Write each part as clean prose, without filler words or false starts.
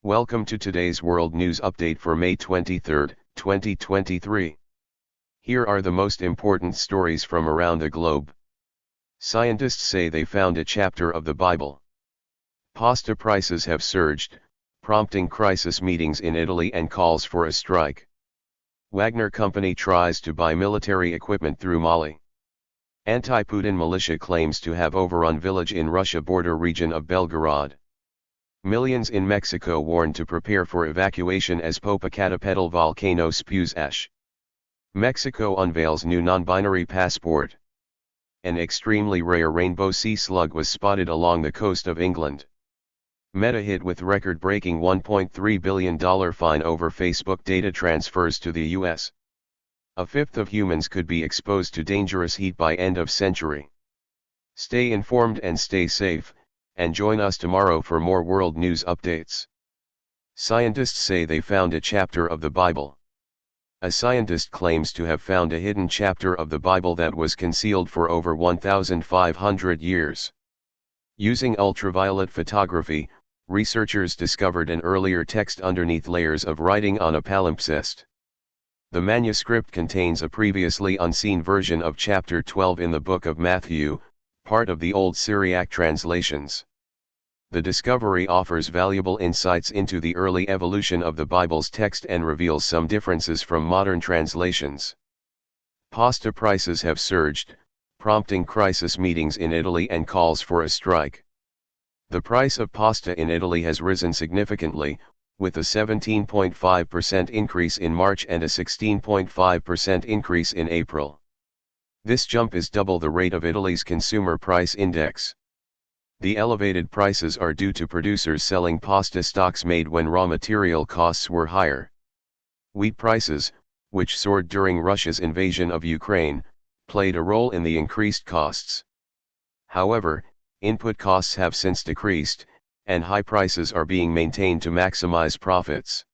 Welcome to today's World News Update for May 23, 2023. Here are the most important stories from around the globe. Scientists say they found a chapter of the Bible. Pasta prices have surged, prompting crisis meetings in Italy and calls for a strike. Wagner Company tries to buy military equipment through Mali. Anti-Putin militia claims to have overrun village in Russia border region of Belgorod. Millions in Mexico warned to prepare for evacuation as Popocatépetl volcano spews ash. Mexico unveils new non-binary passport. An extremely rare rainbow sea slug was spotted along the coast of England. Meta hit with record-breaking $1.3 billion fine over Facebook data transfers to the US. A fifth of humans could be exposed to dangerous heat by end of century. Stay informed and stay safe, and join us tomorrow for more world news updates. Scientists say they found a chapter of the Bible. A scientist claims to have found a hidden chapter of the Bible that was concealed for over 1,500 years. Using ultraviolet photography, researchers discovered an earlier text underneath layers of writing on a palimpsest. The manuscript contains a previously unseen version of chapter 12 in the book of Matthew, part of the Old Syriac translations. The discovery offers valuable insights into the early evolution of the Bible's text and reveals some differences from modern translations. Pasta prices have surged, prompting crisis meetings in Italy and calls for a strike. The price of pasta in Italy has risen significantly, with a 17.5% increase in March and a 16.5% increase in April. This jump is double the rate of Italy's consumer price index. The elevated prices are due to producers selling pasta stocks made when raw material costs were higher. Wheat prices, which soared during Russia's invasion of Ukraine, played a role in the increased costs. However, input costs have since decreased, and high prices are being maintained to maximize profits.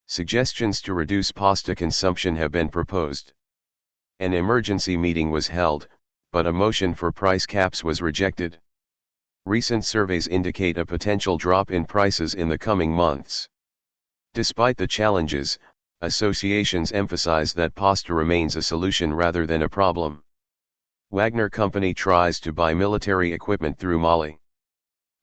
Suggestions to reduce pasta consumption have been proposed. An emergency meeting was held, but a motion for price caps was rejected. Recent surveys indicate a potential drop in prices in the coming months. Despite the challenges, associations emphasize that pasta remains a solution rather than a problem. Wagner Company tries to buy military equipment through Mali.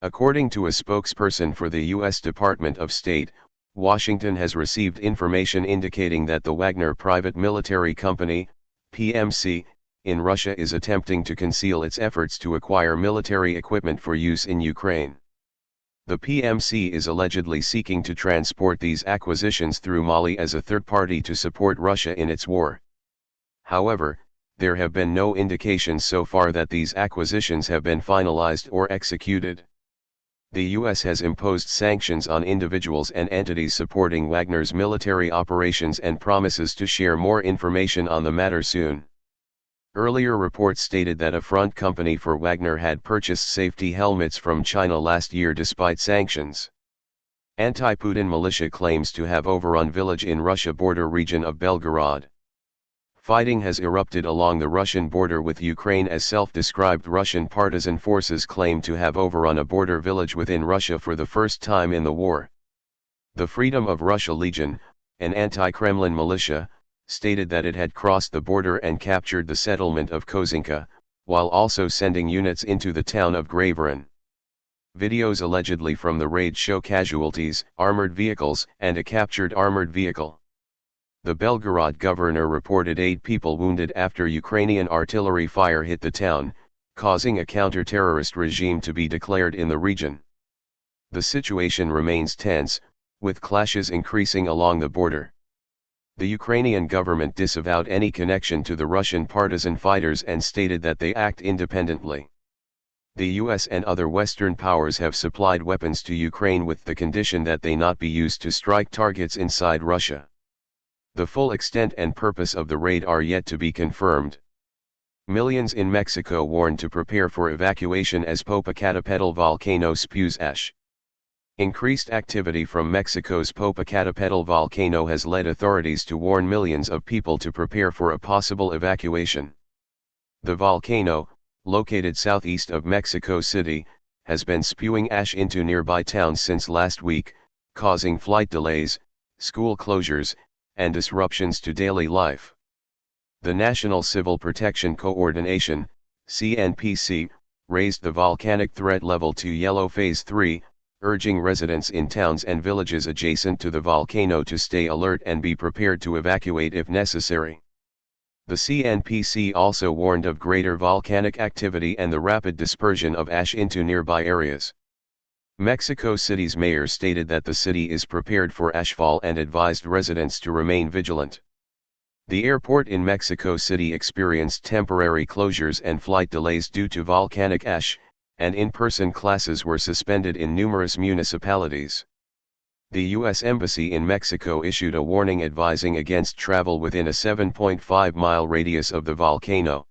According to a spokesperson for the U.S. Department of State, Washington has received information indicating that the Wagner Private Military Company, PMC, in Russia is attempting to conceal its efforts to acquire military equipment for use in Ukraine. The PMC is allegedly seeking to transport these acquisitions through Mali as a third party to support Russia in its war. However, there have been no indications so far that these acquisitions have been finalized or executed. The U.S. has imposed sanctions on individuals and entities supporting Wagner's military operations and promises to share more information on the matter soon. Earlier reports stated that a front company for Wagner had purchased safety helmets from China last year despite sanctions. Anti-Putin militia claims to have overrun village in Russia border region of Belgorod. Fighting has erupted along the Russian border with Ukraine as self-described Russian partisan forces claim to have overrun a border village within Russia for the first time in the war. The Freedom of Russia Legion, an anti-Kremlin militia, stated that it had crossed the border and captured the settlement of Kozinka, while also sending units into the town of Graverin. Videos allegedly from the raid show casualties, armored vehicles, and a captured armored vehicle. The Belgorod governor reported 8 people wounded after Ukrainian artillery fire hit the town, causing a counter-terrorist regime to be declared in the region. The situation remains tense, with clashes increasing along the border. The Ukrainian government disavowed any connection to the Russian partisan fighters and stated that they act independently. The US and other Western powers have supplied weapons to Ukraine with the condition that they not be used to strike targets inside Russia. The full extent and purpose of the raid are yet to be confirmed. Millions in Mexico warned to prepare for evacuation as Popocatépetl volcano spews ash. Increased activity from Mexico's Popocatépetl volcano has led authorities to warn millions of people to prepare for a possible evacuation. The volcano, located southeast of Mexico City, has been spewing ash into nearby towns since last week, causing flight delays, school closures, and disruptions to daily life. The National Civil Protection Coordination, CNPC, raised the volcanic threat level to yellow phase 3, urging residents in towns and villages adjacent to the volcano to stay alert and be prepared to evacuate if necessary. The CNPC also warned of greater volcanic activity and the rapid dispersion of ash into nearby areas. Mexico City's mayor stated that the city is prepared for ashfall and advised residents to remain vigilant. The airport in Mexico City experienced temporary closures and flight delays due to volcanic ash, and in-person classes were suspended in numerous municipalities. The U.S. Embassy in Mexico issued a warning advising against travel within a 7.5-mile radius of the volcano.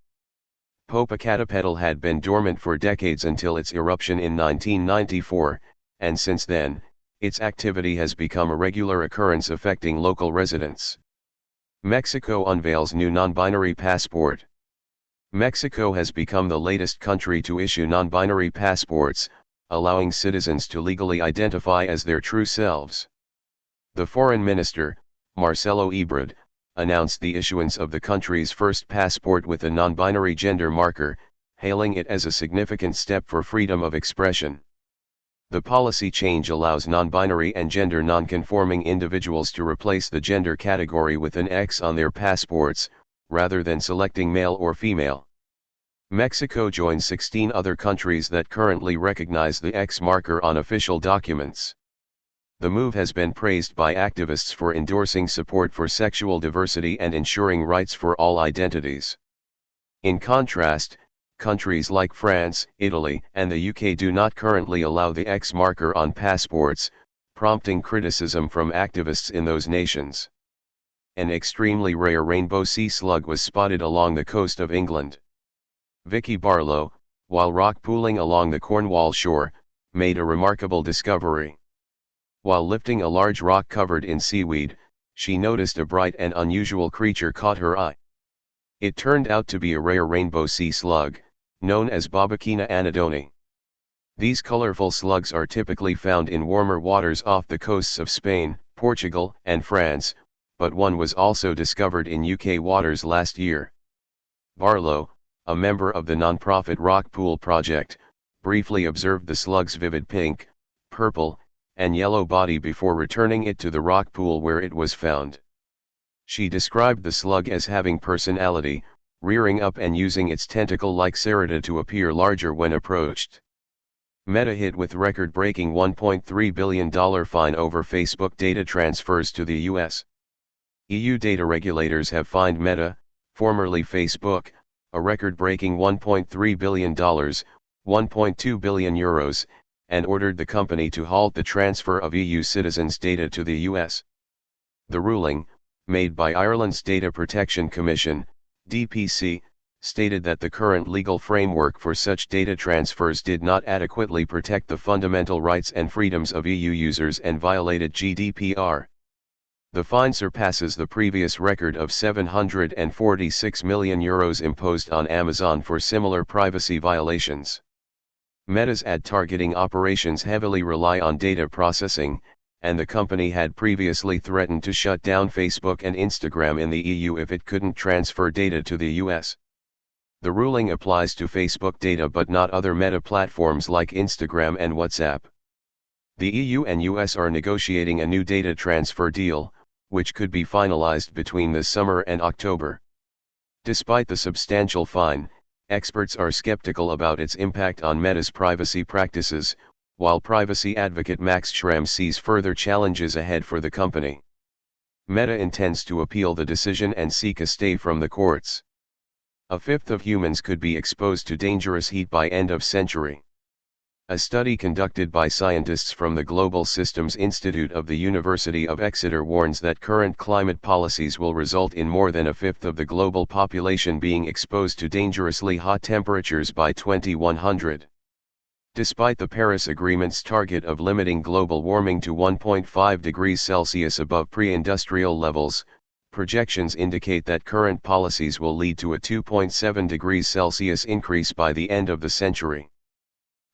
Popocatépetl had been dormant for decades until its eruption in 1994, and since then, its activity has become a regular occurrence affecting local residents. Mexico unveils new non-binary passport. Mexico has become the latest country to issue non-binary passports, allowing citizens to legally identify as their true selves. The foreign minister, Marcelo Ebrard, announced the issuance of the country's first passport with a non-binary gender marker, hailing it as a significant step for freedom of expression. The policy change allows non-binary and gender non-conforming individuals to replace the gender category with an X on their passports, rather than selecting male or female. Mexico joins 16 other countries that currently recognize the X marker on official documents. The move has been praised by activists for endorsing support for sexual diversity and ensuring rights for all identities. In contrast, countries like France, Italy, and the UK do not currently allow the X marker on passports, prompting criticism from activists in those nations. An extremely rare rainbow sea slug was spotted along the coast of England. Vicky Barlow, while rock pooling along the Cornwall shore, made a remarkable discovery. While lifting a large rock covered in seaweed, she noticed a bright and unusual creature caught her eye. It turned out to be a rare rainbow sea slug, known as Bobocina anadoni. These colorful slugs are typically found in warmer waters off the coasts of Spain, Portugal, and France, but one was also discovered in UK waters last year. Barlow, a member of the non-profit Rock Pool Project, briefly observed the slug's vivid pink, purple, and yellow body before returning it to the rock pool where it was found. She described the slug as having personality, rearing up and using its tentacle-like serrata to appear larger when approached. Meta hit with record-breaking $1.3 billion fine over Facebook data transfers to the US. EU data regulators have fined Meta, formerly Facebook, a record-breaking $1.3 billion, €1.2 billion, and ordered the company to halt the transfer of EU citizens' data to the US. The ruling, made by Ireland's Data Protection Commission, DPC, stated that the current legal framework for such data transfers did not adequately protect the fundamental rights and freedoms of EU users and violated GDPR. The fine surpasses the previous record of €746 million imposed on Amazon for similar privacy violations. Meta's ad targeting operations heavily rely on data processing, and the company had previously threatened to shut down Facebook and Instagram in the EU if it couldn't transfer data to the US. The ruling applies to Facebook data but not other Meta platforms like Instagram and WhatsApp. The EU and US are negotiating a new data transfer deal, which could be finalized between this summer and October. Despite the substantial fine, experts are skeptical about its impact on Meta's privacy practices, while privacy advocate Max Schramm sees further challenges ahead for the company. Meta intends to appeal the decision and seek a stay from the courts. A fifth of humans could be exposed to dangerous heat by end of century. A study conducted by scientists from the Global Systems Institute of the University of Exeter warns that current climate policies will result in more than a fifth of the global population being exposed to dangerously hot temperatures by 2100. Despite the Paris Agreement's target of limiting global warming to 1.5 degrees Celsius above pre-industrial levels, projections indicate that current policies will lead to a 2.7 degrees Celsius increase by the end of the century.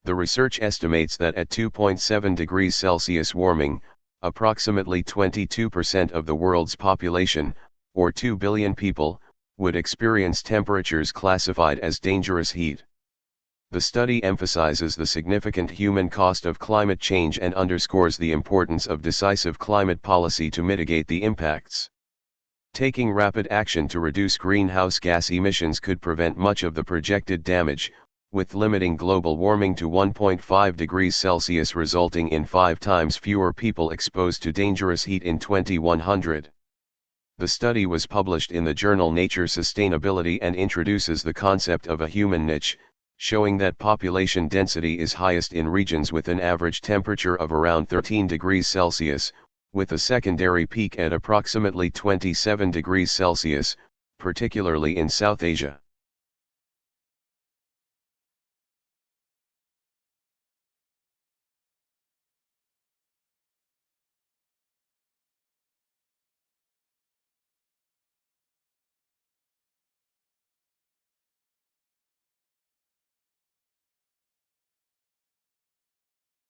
The research estimates that at 2.7 degrees Celsius warming, approximately 22% of the world's population, or 2 billion people, would experience temperatures classified as dangerous heat. The study emphasizes the significant human cost of climate change and underscores the importance of decisive climate policy to mitigate the impacts. Taking rapid action to reduce greenhouse gas emissions could prevent much of the projected damage, with limiting global warming to 1.5 degrees Celsius resulting in 5 times fewer people exposed to dangerous heat in 2100. The study was published in the journal Nature Sustainability and introduces the concept of a human niche, showing that population density is highest in regions with an average temperature of around 13 degrees Celsius, with a secondary peak at approximately 27 degrees Celsius, particularly in South Asia.